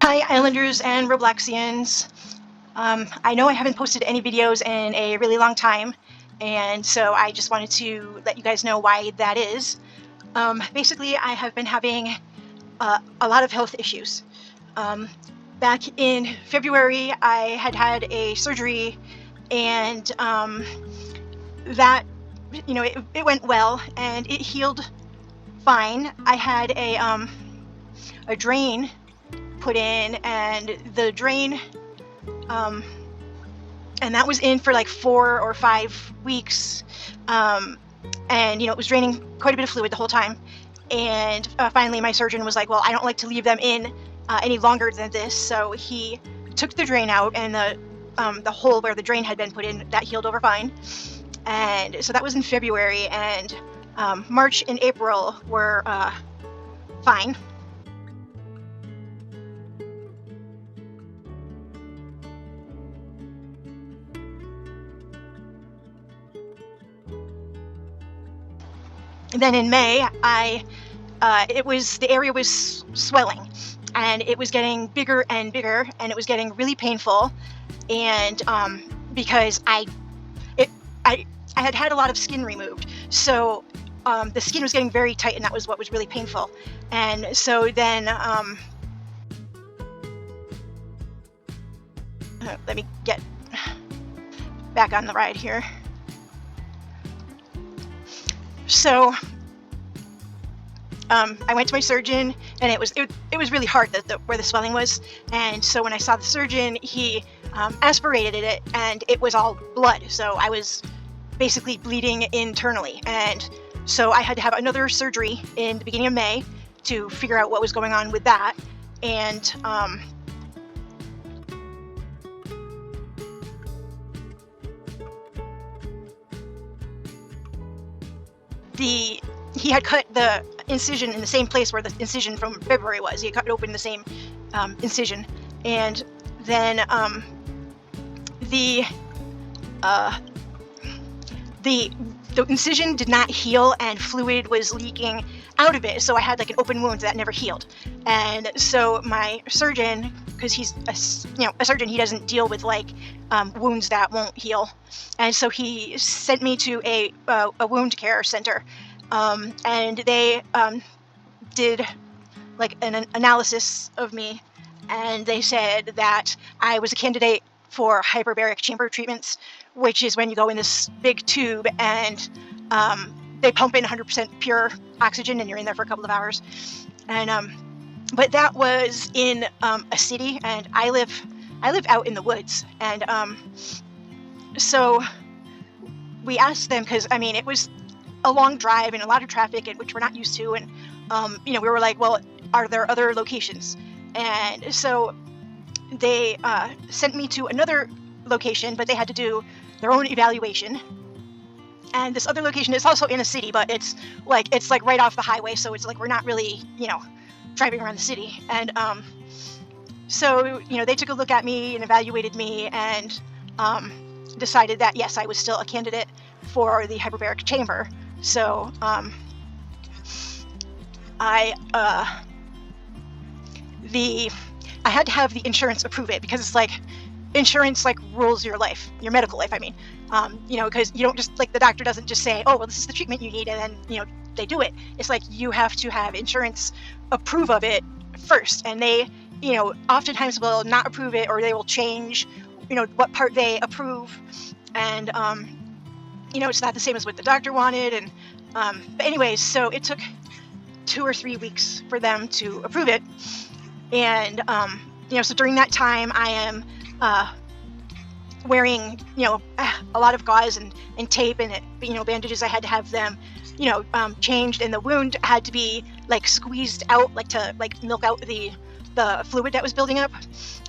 Hi Islanders and Robloxians. I know I haven't posted any videos in a really long time, and so I just wanted to let you guys know why that is. Basically, I have been having a lot of health issues. Back in February, I had a surgery, and that, it went well, and it healed fine. I had a drain put in, and the drain and that was in for like 4 or 5 weeks, and it was draining quite a bit of fluid the whole time. And finally my surgeon was like, well, I don't like to leave them in any longer than this, so he took the drain out, and the hole where the drain had been put in, that healed over fine. And so that was in February, and March and April were fine. And then in May, the area was swelling, and it was getting bigger and bigger, and it was getting really painful. And because I had a lot of skin removed, so the skin was getting very tight, and that was what was really painful. And so then let me get back on the ride here. So I went to my surgeon, and it was really hard where the swelling was. And so when I saw the surgeon, he aspirated it, and it was all blood. So I was basically bleeding internally, and so I had to have another surgery in the beginning of May to figure out what was going on with that. And he had cut the incision in the same place where the incision from February was. He had cut open the same incision, and then the incision did not heal, and fluid was leaking out of it. So I had like an open wound that never healed. And so my surgeon, because he's a surgeon, he doesn't deal with like wounds that won't heal. And so he sent me to a wound care center, and they did like an analysis of me, and they said that I was a candidate for hyperbaric chamber treatments, which is when you go in this big tube, and they pump in 100% pure oxygen, and you're in there for a couple of hours. And but that was in a city, and I live out in the woods. And so we asked them, because it was a long drive and a lot of traffic, and which we're not used to. And we were like, well, are there other locations? And so they sent me to another location, but they had to do their own evaluation. And this other location is also in a city, but it's like right off the highway, so it's like we're not really driving around the city. And so they took a look at me and evaluated me, and decided that yes, I was still a candidate for the hyperbaric chamber. So I had to have the insurance approve it, because it's like insurance like rules your life, your medical life. Because you don't just, like, the doctor doesn't just say, oh, well, this is the treatment you need, and then they do it. It's like you have to have insurance approve of it first, and they oftentimes will not approve it, or they will change what part they approve. And it's not the same as what the doctor wanted. And but anyways, so it took 2 or 3 weeks for them to approve it. And so during that time, I am wearing a lot of gauze and tape, and bandages. I had to have them changed, and the wound had to be like squeezed out, like to like milk out the fluid that was building up.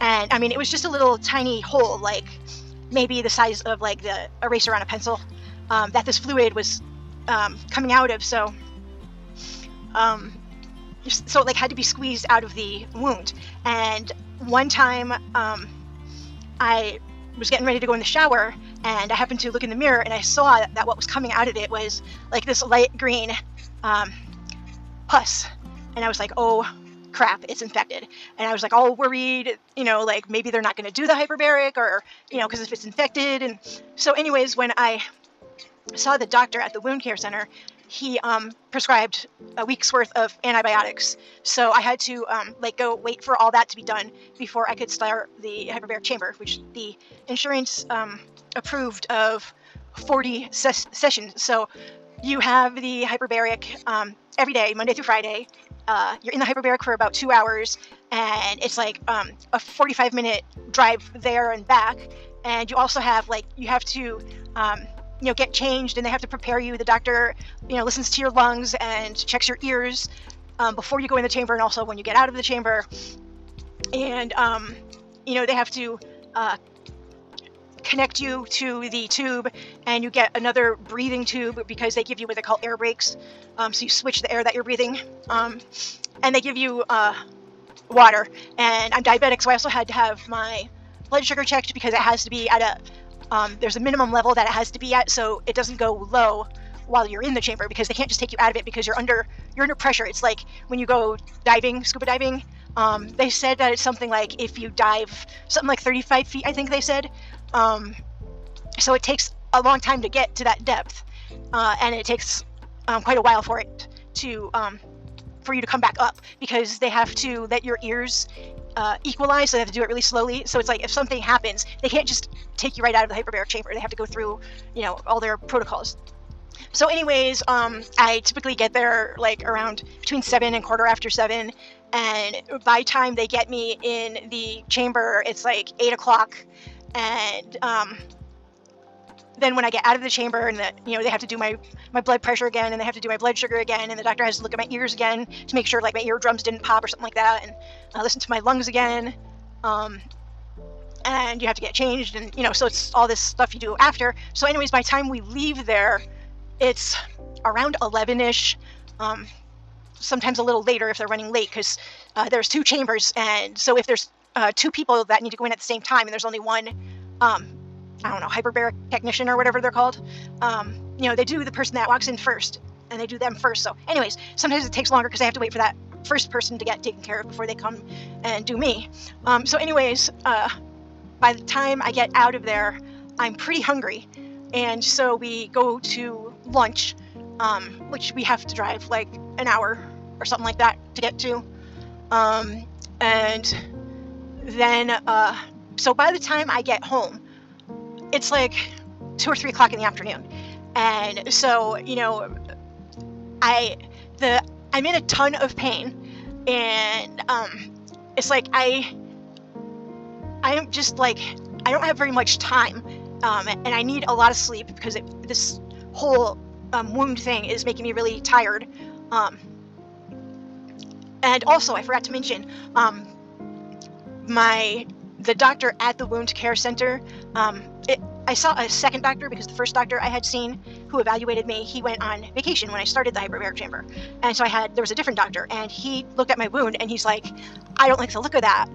And it was just a little tiny hole, like maybe the size of like the eraser on a pencil, that this fluid was coming out of. So it like had to be squeezed out of the wound. And one time I was getting ready to go in the shower, and I happened to look in the mirror, and I saw that what was coming out of it was like this light green pus. And I was like, oh crap, it's infected. And I was like all worried, like maybe they're not going to do the hyperbaric, or, because if it's infected. And so anyways, when I saw the doctor at the wound care center, he prescribed a week's worth of antibiotics. So I had to go wait for all that to be done before I could start the hyperbaric chamber, which the insurance approved of 40 sessions. So you have the hyperbaric every day, Monday through Friday. You're in the hyperbaric for about 2 hours, and it's like a 45-minute drive there and back. And you also have you have to get changed, and they have to prepare you. The doctor, listens to your lungs and checks your ears before you go in the chamber, and also when you get out of the chamber. And they have to connect you to the tube, and you get another breathing tube because they give you what they call air brakes. So you switch the air that you're breathing, and they give you water. And I'm diabetic, so I also had to have my blood sugar checked because it has to be at there's a minimum level that it has to be at, so it doesn't go low while you're in the chamber, because they can't just take you out of it because you're under pressure. It's like when you go diving, scuba diving. They said that it's something like if you dive something like 35 feet, I think they said. So it takes a long time to get to that depth, and it takes quite a while for it to for you to come back up, because they have to let your ears equalize, so they have to do it really slowly. So it's like if something happens, they can't just take you right out of the hyperbaric chamber. They have to go through, all their protocols. So anyways, I typically get there around between 7 and 7:15, and by the time they get me in the chamber, it's 8 o'clock. And then when I get out of the chamber, and they have to do my blood pressure again, and they have to do my blood sugar again, and the doctor has to look at my ears again to make sure my eardrums didn't pop or something like that, and listen to my lungs again. And you have to get changed, and so it's all this stuff you do after. So anyways, by the time we leave there, it's around 11ish, sometimes a little later if they're running late, because there's 2 chambers, and so if there's 2 people that need to go in at the same time, and there's only one hyperbaric technician or whatever they're called, they do the person that walks in first, and they do them first. So anyways, sometimes it takes longer because they have to wait for that first person to get taken care of before they come and do me. So anyways, by the time I get out of there, I'm pretty hungry, and so we go to lunch, which we have to drive an hour or something like that to get to, and then so by the time I get home, it's 2 or 3 o'clock in the afternoon. And so I'm in a ton of pain, and it's I am just I don't have very much time, and I need a lot of sleep because this whole wound thing is making me really tired. And also, I forgot to mention, the doctor at the wound care center, I saw a second doctor because the first doctor I had seen who evaluated me, he went on vacation when I started the hyperbaric chamber. And so there was a different doctor, and he looked at my wound, and he's like, I don't like the look of that,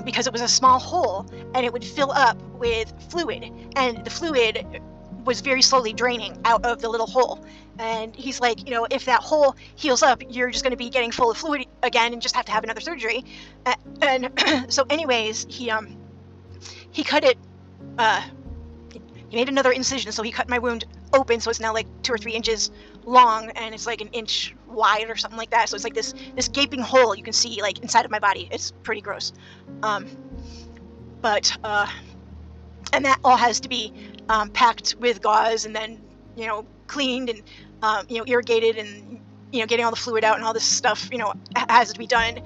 because it was a small hole, and it would fill up with fluid, and the fluid was very slowly draining out of the little hole. And he's like, if that hole heals up, you're just going to be getting full of fluid again and just have to have another surgery. And so anyways, he cut it, he made another incision, so he cut my wound open, so it's now 2 or 3 inches long, and it's 1 inch wide or something like that. So it's this gaping hole you can see inside of my body. It's pretty gross. But and that all has to be packed with gauze, and then cleaned, and irrigated, and getting all the fluid out and all this stuff has to be done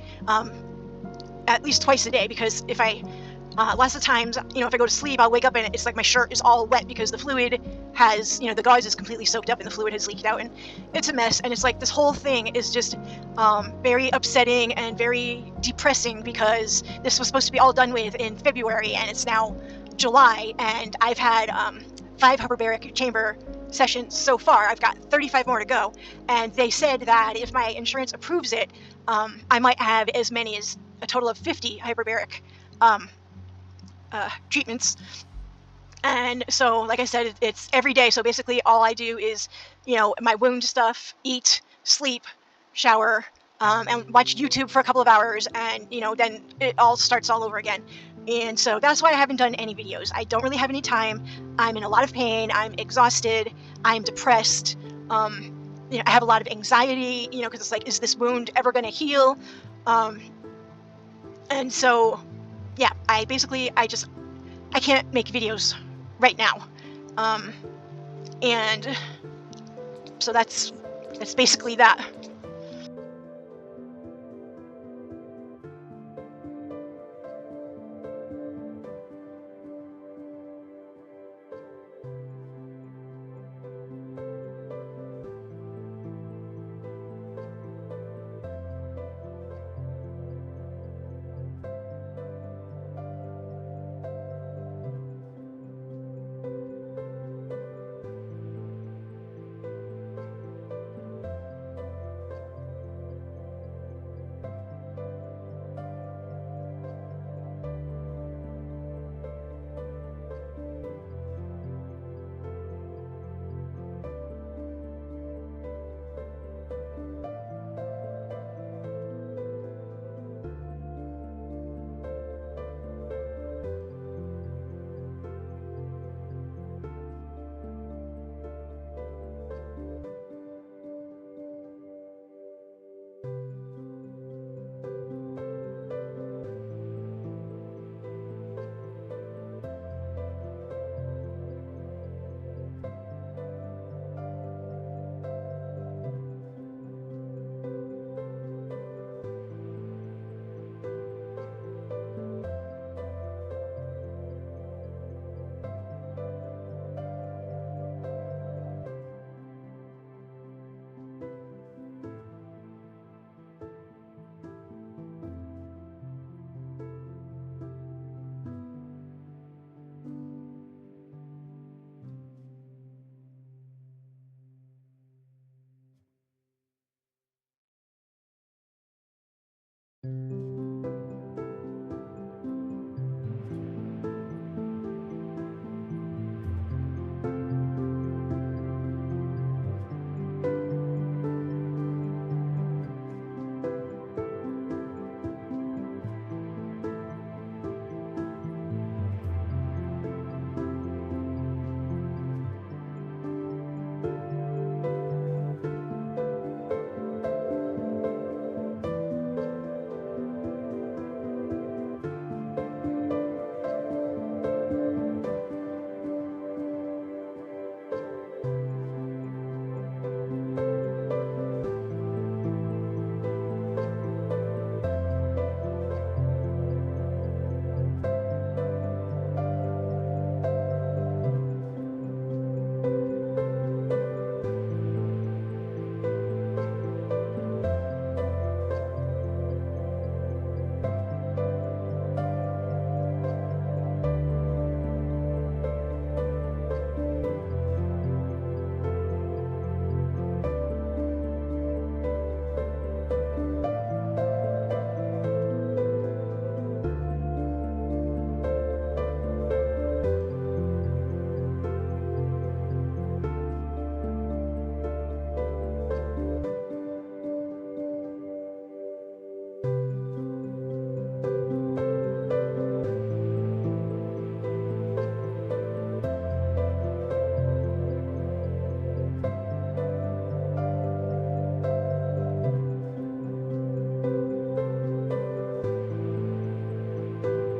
at least twice a day, because if I lots of times, if I go to sleep, I'll wake up and it's my shirt is all wet because the fluid has, the gauze is completely soaked up and the fluid has leaked out, and it's a mess. And it's this whole thing is just very upsetting and very depressing, because this was supposed to be all done with in February, and it's now July, and I've had 5 hyperbaric chamber sessions so far. I've got 35 more to go, and they said that if my insurance approves it, I might have as many as a total of 50 hyperbaric treatments. And so, like I said, it's every day. So basically all I do is, my wound stuff, eat, sleep, shower, and watch YouTube for a couple of hours, and then it all starts all over again. And so that's why I haven't done any videos. I don't really have any time. I'm in a lot of pain. I'm exhausted. I'm depressed. I have a lot of anxiety, because it's like, is this wound ever going to heal? And so, yeah, I can't make videos right now. And so that's basically that.